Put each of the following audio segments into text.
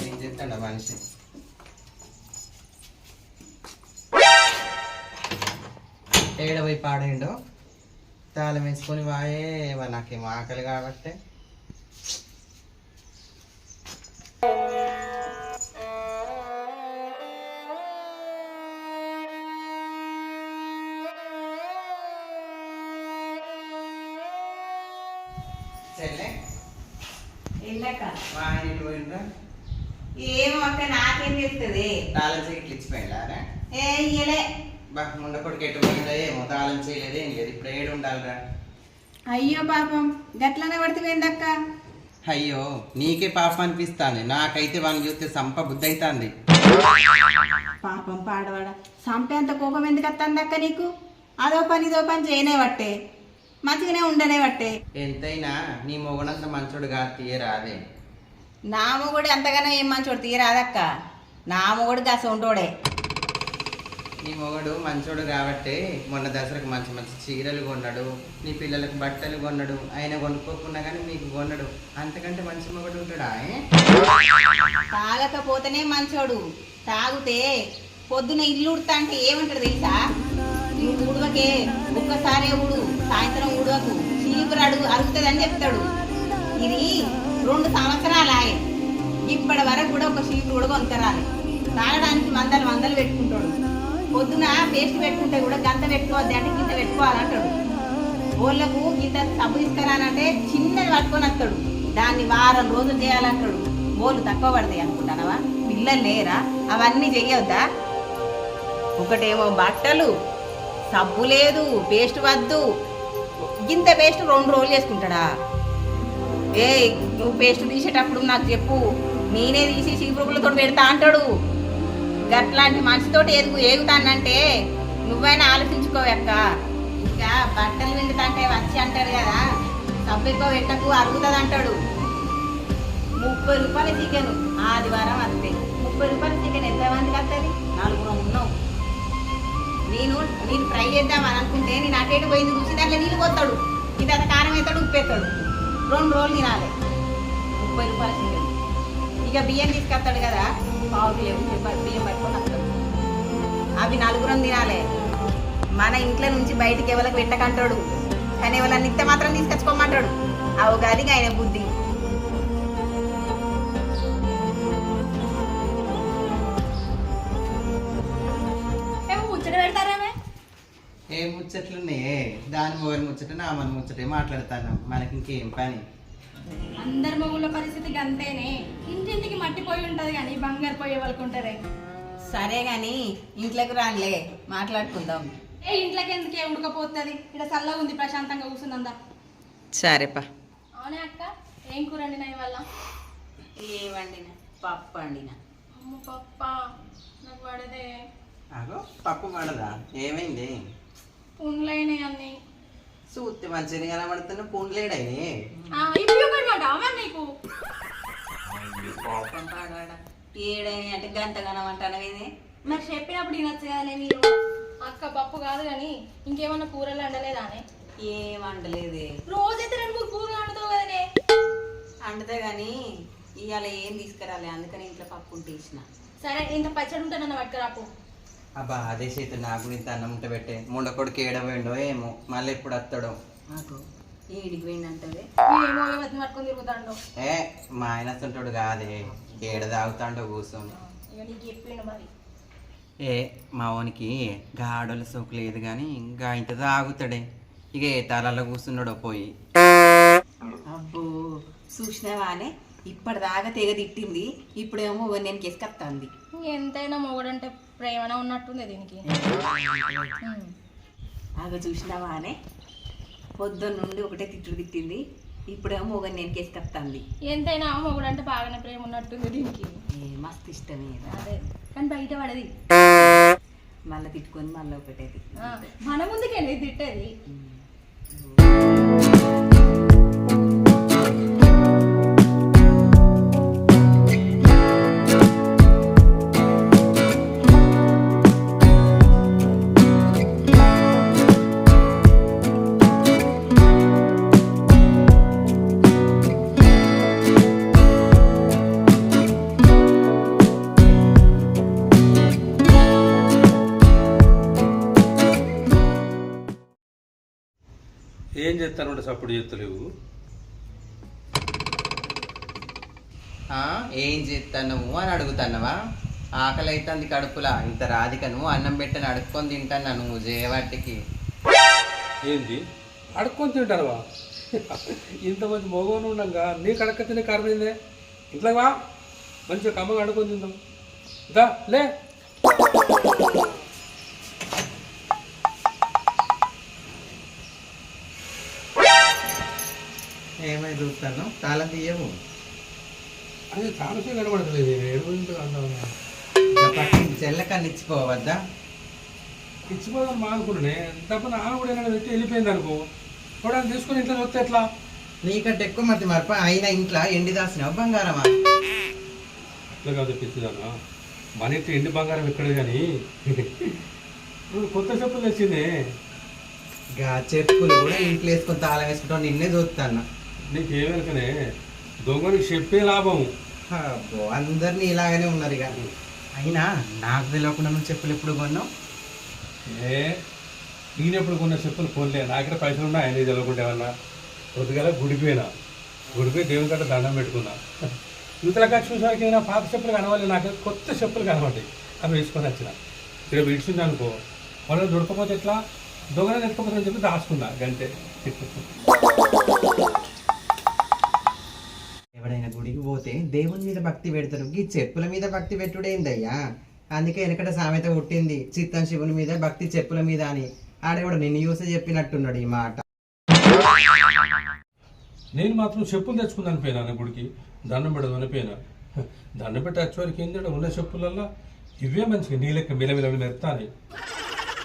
ఏం చేస్తాడు మనిషి? ఏడవై పాడేండో తాళం వేసుకొని వాయే నాకేమో ఆకలి కాబట్టి ఏమో అక్క నాకేం చెప్తుంది తాళం చేయట్లు ఇచ్చిపోయిందా? ఏ ఇయ్యలే ముండ కొడుకు ఎటు పోయిందో ఏమో తాళం చేయలేదు ఏం లేదు. ఇప్పుడు ఏడు ఉండాలిరా. అయ్యో పాపం గట్లనే పడిపోయిందక్క. అయ్యో నీకే పాపం అనిపిస్తాంది, నాకైతే వాళ్ళని చూస్తే సంప బుద్ధి అవుతుంది. పాపం పాడవాడ సంపేంత కోపం ఎందుకు వస్తుంది అక్క నీకు? అదో పని ఇదో పని చేయనే పట్టే, మంచిగానే ఉండనే పట్టే. ఎంతైనా నీ మొగడంత మంచోడు కాదు, తీయరాదే. నా మొగుడు అంతగానో ఏం మంచోడు తీయరాదక్క. నా మొగుడు గస ఉంటోడే. నీ మొగడు మంచోడు కాబట్టి మొన్న దసరకు మంచి మంచి చీరలు కొన్నాడు, నీ పిల్లలకు బట్టలు కొన్నాడు. ఆయన కొనుక్కోకున్నా కానీ మీకు కొన్నాడు. అంతకంటే మంచి మొగడు ఉంటాడా? తాగకపోతేనే మంచోడు, తాగుతే పొద్దున ఇల్లు ఉడతా అంటే ఏమంటాడు తెలుసా? నువ్వు ఉడవకే, ఒక్కసారే ఊడు, సాయంత్రం ఊడవకు, చీపురు అరుగుతుంది అని చెప్తాడు. ఇది 2 సంవత్సరాలు ఆయే, ఇప్పటి వరకు కూడా ఒక చీపురు కూడా కొనుక్కరాలి. తాగడానికి వందలు పెట్టుకుంటాడు. పొద్దున పేస్ట్ పెట్టుకుంటే కూడా గంత పెట్టుకోవద్ది అంటే గింత పెట్టుకోవాలంటాడు. ఓళ్ళకు గింత సబ్బు తీసుకురానంటే చిన్నది పట్టుకొని వస్తాడు. దాన్ని వారం రోజులు చేయాలంటాడు. ఓళ్ళు తక్కువ పడతాయి అనుకుంటానవా? పిల్లలు లేరా? అవన్నీ చెయ్యొద్దా? ఒకటేమో బట్టలు, సబ్బు లేదు, పేస్ట్ వద్దు. గింత పేస్ట్ 2 రోజులు చేసుకుంటాడా? ఏ నువ్వు పేస్ట్ తీసేటప్పుడు నాకు చెప్పు, నేనే తీసి చీపురులతో పెడతా అంటాడు. గట్లాంటి మనిషితోటి ఏగుతానంటే నువ్వైనా ఆలోచించుకోవక్క. ఇంకా బట్టలు విండుతంటే వచ్చి అంటాడు కదా, సబ్బు ఎక్కువ పెట్టకు అరుగుతుంది అంటాడు. 30 రూపాయల చికెన్ ఆదివారం వస్తాయి. 30 రూపాయల చికెన్ ఎంతమందికి వస్తుంది? 4 ఉన్నావు. నేను ఫ్రై చేద్దామని అనుకుంటే నేను అటు పోయింది చూసి దాంట్లో నీళ్ళు పోతాడు, ఇంత కారం అవుతాడు, ఉప్పు వేస్తాడు. 2 రోజులు తినాలి. 30 రూపాయల చికెన్. ఇక బియ్యం తీసుకొస్తాడు కదా, పావు బియ్యం పట్టుకొని వస్తాడు. అవి 4 తినాలి. మన ఇంట్లో నుంచి బయటికి ఎవరికి పెట్టకంటాడు, కానీ ఎవరైనా నిత్య మాత్రం తీసుకొచ్చుకోమంటాడు. ఆ ఉగాదికి ఆయన బుద్ధి. ఏం ముచ్చట్లున్నాయే? దాని మొగలు ముచ్చట నా మన ముచ్చటే మాట్లాడతాను. మనకి ఇంకేం పని? అందరి మొగుళ్ళ పరిస్థితికి అంతేనే. ఇంటింటికి మట్టిపోయి ఉంటది కానీ బంగారు పోయే వాళ్ళకు ఉంటారే. సరే గాని ఇంట్లోకి రానిలే, మాట్లాడుకుందాం. ఇంట్లోకి ఎందుకే ఉడకపోతుంది? ఇక్కడ చల్లగా ఉంది, ప్రశాంతంగా కూర్చుందా. సరేపా. అవునే అక్క, ఏం కూర వండినా ఇవాళ? ఏం వండినా? పప్పు వండినా. అమ్మ పప్ప నాకు పడదే. అగో పప్పు పడదా? ఏమైంది? పుండ్లైనాయి అన్ని. చూస్తే మంచిగా కనబడుతున్నా, పుండ్లేడైనా నీకు ఏడైనా అంటే గంటగానం అంటానవేది? మరి చెప్పినప్పుడు వినొచ్చు కదనే మీరు. అక్క పప్పు కాదు కానీ ఇంకేమన్నా కూరలు వండలేదానే? ఏం వండలేదే. రోజైతే 2-3 కూరలు వండుతావు కదనే. వండుతా గాని ఇవాళ ఏం తీసుకురాలే, అందుకని ఇంట్లో పప్పు ఉంటే ఇచ్చిన. సరే ఇంత పచ్చడి ఉంటే నన్ను పట్టుకురాపు. అబ్బా అదే చేతి నాకు ఇంత అన్నం ఉంటే పెట్టే. ముండ కొడుకు ఏడవేండో ఏమో, మళ్ళీ ఎప్పుడు వస్తాడో. నాకు ఏడికి పోయిందంటే ఏమో ఎవరిని పట్టుకొని తిరుగుతాడో. మా ఆయన వస్తుంటాడు కాదే, ఏడ తాగుతాడో కూర్చొని. ఇక నీకు చెప్పిండు మరి. మా ఓనికి గాడోల సోకు లేదు కానీ ఇంకా ఇంత తాగుతాడే. ఇక ఏ తలలో కూర్చున్నాడో పోయి. అబ్బో చూసినావానే, ఇప్పటిదాకా తెగ తిట్టింది, ఇప్పుడేమో నేను కెసుకొస్తుంది. ఎంతైనా మొగుడంటే ప్రేమనే ఉన్నట్టుంది దీనికి. అగ చూసినావానే, పొద్దున్న నుండి ఒకటే తిట్టింది, ఇప్పుడేమో మొగ నేను కెసుకొస్తుంది. ఎంతైనా మొగుడంటే బాగానే ప్రేమ ఉన్నట్టుంది దీనికి. మస్తు ఇష్టమే. అదే కానీ బయట పడది, మళ్ళీ తిట్టుకొని మళ్ళీ ఒకటేది. మన ముందుకెళ్ళి తిట్టేది. ఏం చేస్తాను సప్పుడు చేస్తలేవు? ఏం చేస్తావు అని అడుగుతానవా? ఆకలి అవుతుంది కడుపులా, ఇంత రాధికను అన్నం పెట్టని అడుక్కొని తింటాను నువ్వు చేయవాటికి. ఏంది అడుక్కొని తింటానవా? ఇంతమంది మగవాళ్ళు ఉండగా నీకు అడక్క తినే కారణం ఏందే? ఇంట్లో వా, మంచిగా కమ్మగా అడుక్కొని తిందాం. దా లే. ఏమై చూస్తాను తాళం తీయవు. అది తాలసే కనబడతలేదు. చెల్లకన్ని ఇచ్చిపోవద్దా? ఇచ్చిపోదాం మా అనుకున్నానే. తప్ప ఆమె కూడా ఏమైనా పెట్టి వెళ్ళిపోయింది అనుకో, కూడా తీసుకొని ఇంట్లో వస్తే ఎట్లా? నీకంటే ఎక్కువ మతి మరప అయినా ఇంట్లో ఎండి దాసినావు బంగారమా? అట్లా కాదు పిచ్చిదానా, మన ఇంట్లో ఎండి బంగారం ఎక్కడ కానీ ఇప్పుడు కొత్త చెప్పులు తెచ్చిందే. గా చెప్పులు కూడా ఇంట్లో వేసుకొని తాళం వేసుకుంటావు, నిన్నే చూస్తాను. నీకేమనుకనే దొంగనికి చెప్పే లాభం. అబ్బో అందరినీ ఇలాగనే ఉన్నారు ఇక. అయినా నాకు తెలియకుండా నువ్వు చెప్పులు ఎప్పుడు కొన్నావు? నేను ఎప్పుడు కొన్న చెప్పులు కొనలే. నాకే పైసలు ఉన్నా ఆయన తెలవకుండా ఏమన్నా కొద్దిగా గుడిపోయినా, గుడిపోయి దేవుని కంటే దండం పెట్టుకున్నా. యువతలకా చూసానికి ఏమైనా పాత చెప్పులు కనవాలి, నాకు కొత్త చెప్పులు కనబడ్డాయి. అవి వేసుకొని వచ్చిన ఇక్కడ విడిచింది అనుకో, వాళ్ళని దొరకపోతే ఎట్లా, దొంగలను ఎత్తుకపోతే అని చెప్పి దాచుకున్నా గంటే. ఎవడైనా గుడికి పోతే దేవుని మీద భక్తి పెడతారు, ఈ చెప్పుల మీద భక్తి పెట్టుడేందయ్యా? అందుకే వెనకట సామెత పుట్టింది, చిత్తం శివుని మీద భక్తి చెప్పుల మీద అని. ఆడేవాడు నిన్ను చూసి చెప్పినట్టున్నాడు ఈ మాట. నేను మాత్రం చెప్పులు తెచ్చుకుందాని పోయినా గుడికి, దండం పెడదామని పోయినా. దండం పెట్టి వచ్చేవారికి ఏంటంటే ఉన్న చెప్పులల్లో ఇవే మంచిగా నీళ్ళకి మిలమిల మెత్తాని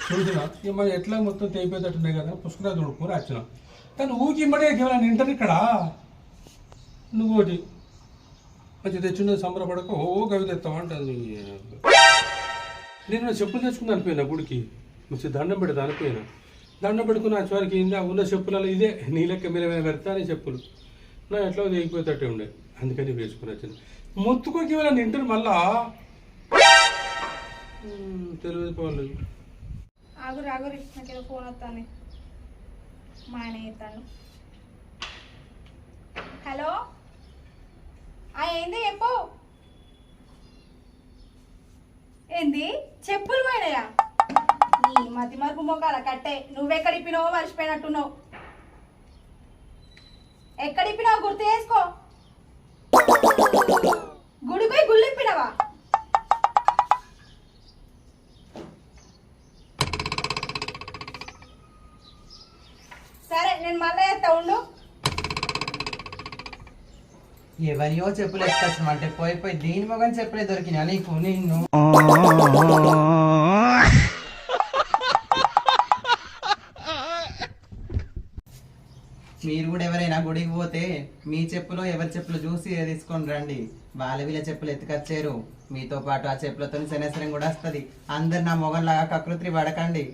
చూసినా. ఇక మరి ఎట్లా మొత్తం తెగిపోయేటట్టున్నాయి కదా, పుష్కరా దుడుకుని వచ్చిన. కానీ ఊకి ఇమ్మడే కేవలం ఇంటర్ ఇక్కడ నువ్వు ఒకటి మంచి తెచ్చిండే సంబరపడక ఓ కవి తెస్తావా అంటుంది. నేను చెప్పులు తెచ్చుకుని పోయినా గుడికి, మంచి దండం పెట్టి దానిపోయినా. దండం పెట్టుకుని వచ్చేవారికి ఏంది ఆ ఉన్న చెప్పులలో ఇదే నీళ్ళకి మిలమిల పెడతానే చెప్పులు నా ఎట్లా తెగిపోయేటట్టే ఉండే, అందుకని వేసుకుని వచ్చింది. మొత్తుకోకి ఇవాళ ఇంటర్ మళ్ళా తెలియదు పోలేదు. ఆగురు ఆగురు, నాకేదో ఫోన్ వస్తాను, మా ఆయన ఎత్తాను. హలో, ఏంది చెప్పు. ఏంది చెప్పులు పోయినాయా? నీ మతి మరుపు మొగాల కట్టే, నువ్వెక్కడిప్పినావో మర్చిపోయినట్టున్నావు. ఎక్కడిప్పినావు గుర్తు చేసుకో. గుడిపోయి గుళ్ళిప్పినవా? సరే నేను మళ్ళీ ఎత్తా ఉండు. ఎవరియో చెప్పులు ఎత్తామంటే పోయి పోయి దీని మొగని చెప్పులే దొరికినా నీకు. నిన్ను మీరు కూడా ఎవరైనా గుడికి పోతే మీ చెప్పులో ఎవరి చెప్పులు చూసి తీసుకొని రండి. వాళ్ళ వీళ్ళ చెప్పులు ఎత్తుకొచ్చారు, మీతో పాటు ఆ చెప్పులతో శనేశ్వరం కూడా వస్తుంది. అందరు నా మొగంలాగా కకృతి పడకండి.